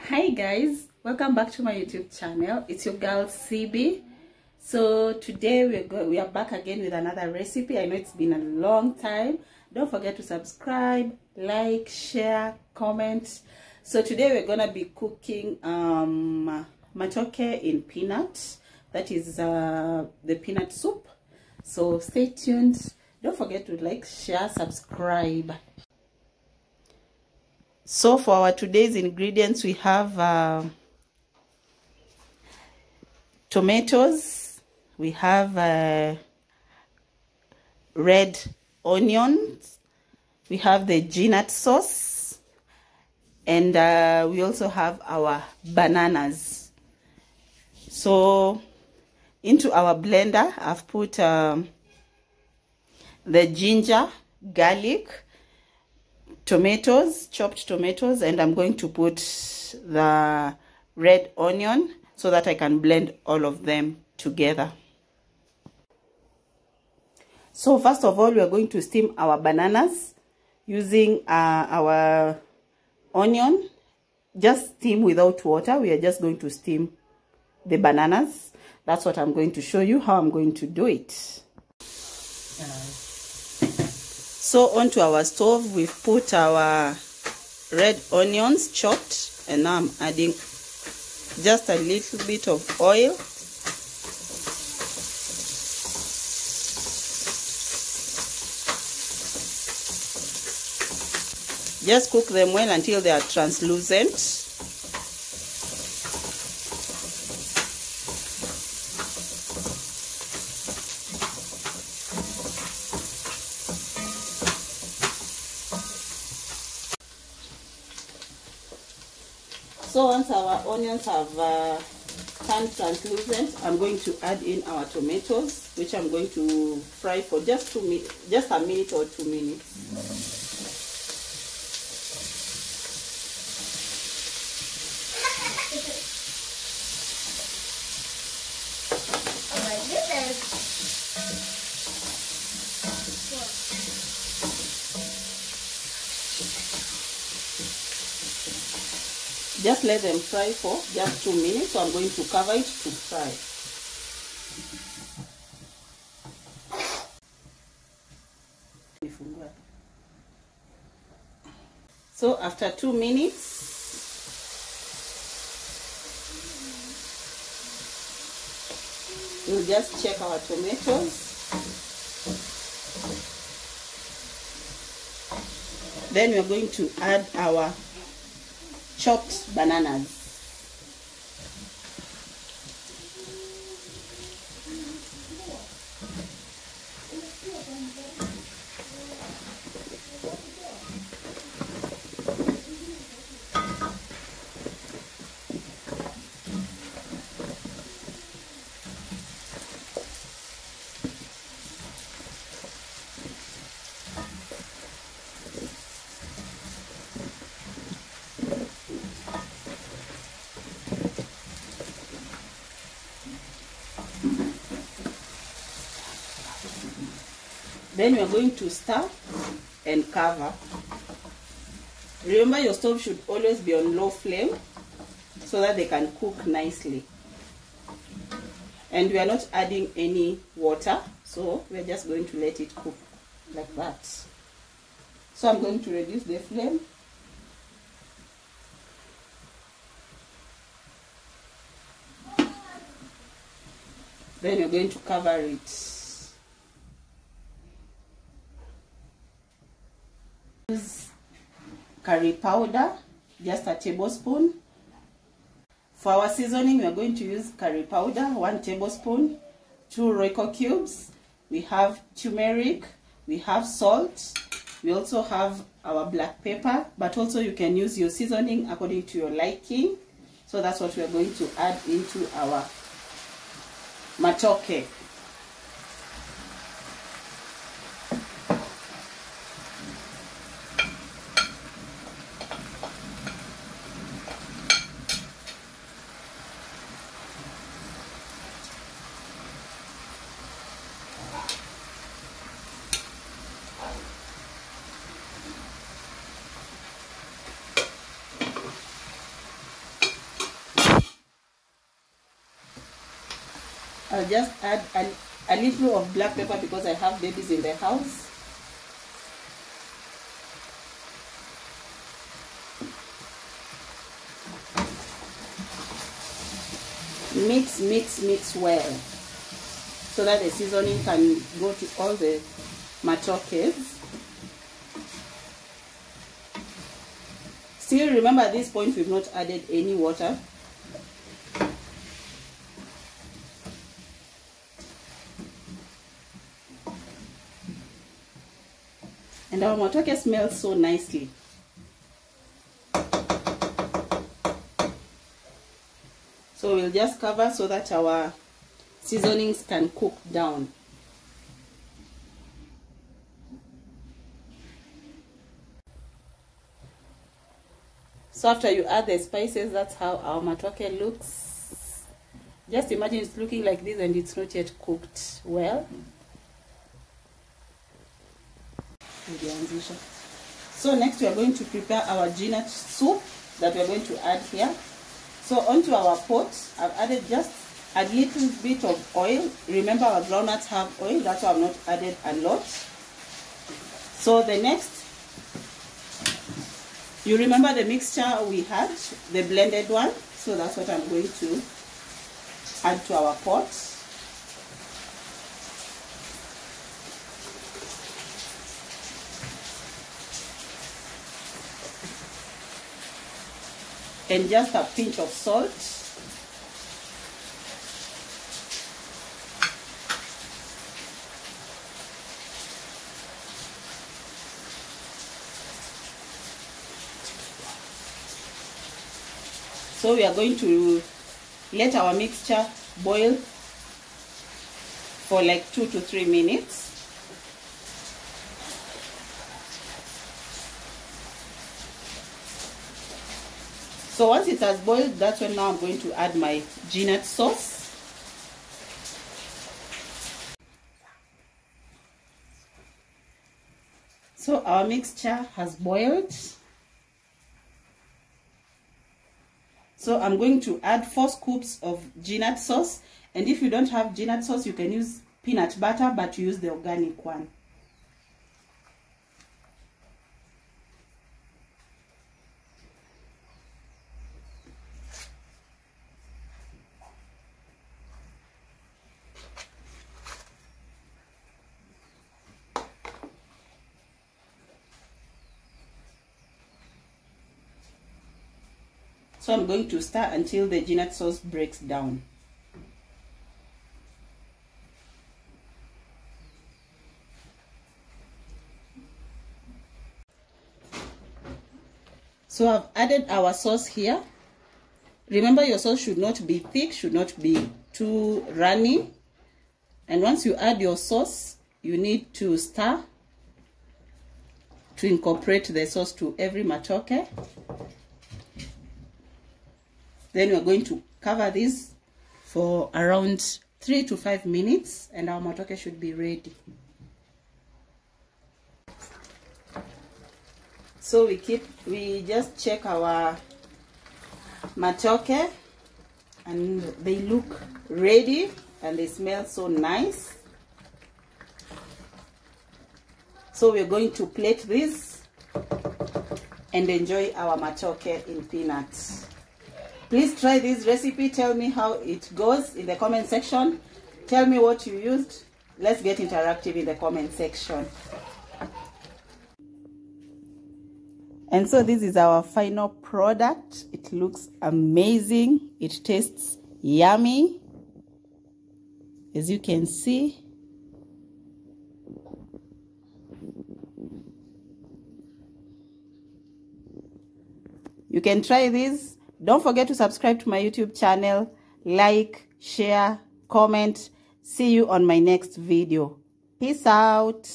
Hi guys, welcome back to my YouTube channel. It's your girl CB. So today we are back again with another recipe. I know it's been a long time. Don't forget to subscribe, like, share, comment. So today we're gonna be cooking matoke in peanut. That is the peanut soup. So stay tuned. Don't forget to like, share, subscribe. So for our today's ingredients, we have tomatoes, we have red onions, we have the peanut sauce, and we also have our bananas. So into our blender, I've put the ginger, garlic, tomatoes, chopped tomatoes, and I'm going to put the red onion so that I can blend all of them together. So first of all, we are going to steam our bananas using our onion. Just steam without water. We are just going to steam the bananas. That's what I'm going to show you how I'm going to do it. So onto our stove, we've put our red onions chopped, and now I'm adding just a little bit of oil. Just cook them well until they are translucent. So once our onions have turned translucent, I'm going to add in our tomatoes, which I'm going to fry for just a minute or 2 minutes. Just let them fry for just 2 minutes, so I'm going to cover it to fry. So after 2 minutes, we'll just check our tomatoes. Then we're going to add our chopped bananas. Then we are going to stir and cover. Remember, your stove should always be on low flame so that they can cook nicely. And we are not adding any water, so we are just going to let it cook like that. So I'm going to reduce the flame. Then we're going to cover it. Use curry powder, just a tablespoon. For our seasoning, we are going to use curry powder, 1 tablespoon, 2 Royco cubes. We have turmeric, we have salt, we also have our black pepper, but also you can use your seasoning according to your liking. So that's what we are going to add into our matoke. I'll just add a little of black pepper because I have babies in the house. Mix well so that the seasoning can go to all the matokes. Still remember, at this point we've not added any water. And our matoke smells so nicely. So we'll just cover so that our seasonings can cook down. So after you add the spices, that's how our matoke looks. Just imagine it's looking like this and it's not yet cooked well. So next we are going to prepare our ginat soup that we are going to add here. So onto our pot, I've added just a little bit of oil. Remember, our groundnuts have oil, that's why I've not added a lot. So the next, you remember the mixture we had, the blended one. So that's what I'm going to add to our pot. And just a pinch of salt. So we are going to let our mixture boil for like 2 to 3 minutes. So once it has boiled, that's when now I'm going to add my ginat sauce. So our mixture has boiled. So I'm going to add 4 scoops of ginat sauce. And if you don't have ginat sauce, you can use peanut butter, but use the organic one. So I'm going to stir until the ginat sauce breaks down. So I've added our sauce here. Remember, your sauce should not be thick, should not be too runny. And once you add your sauce, you need to stir to incorporate the sauce to every matoke. Then we're going to cover this for around 3 to 5 minutes and our matoke should be ready. So we just check our matoke and they look ready and they smell so nice. So we're going to plate this and enjoy our matoke in peanuts. Please try this recipe. Tell me how it goes in the comment section. Tell me what you used. Let's get interactive in the comment section. And so this is our final product. It looks amazing. It tastes yummy, as you can see. You can try this. Don't forget to subscribe to my YouTube channel, like, share, comment. See you on my next video. Peace out.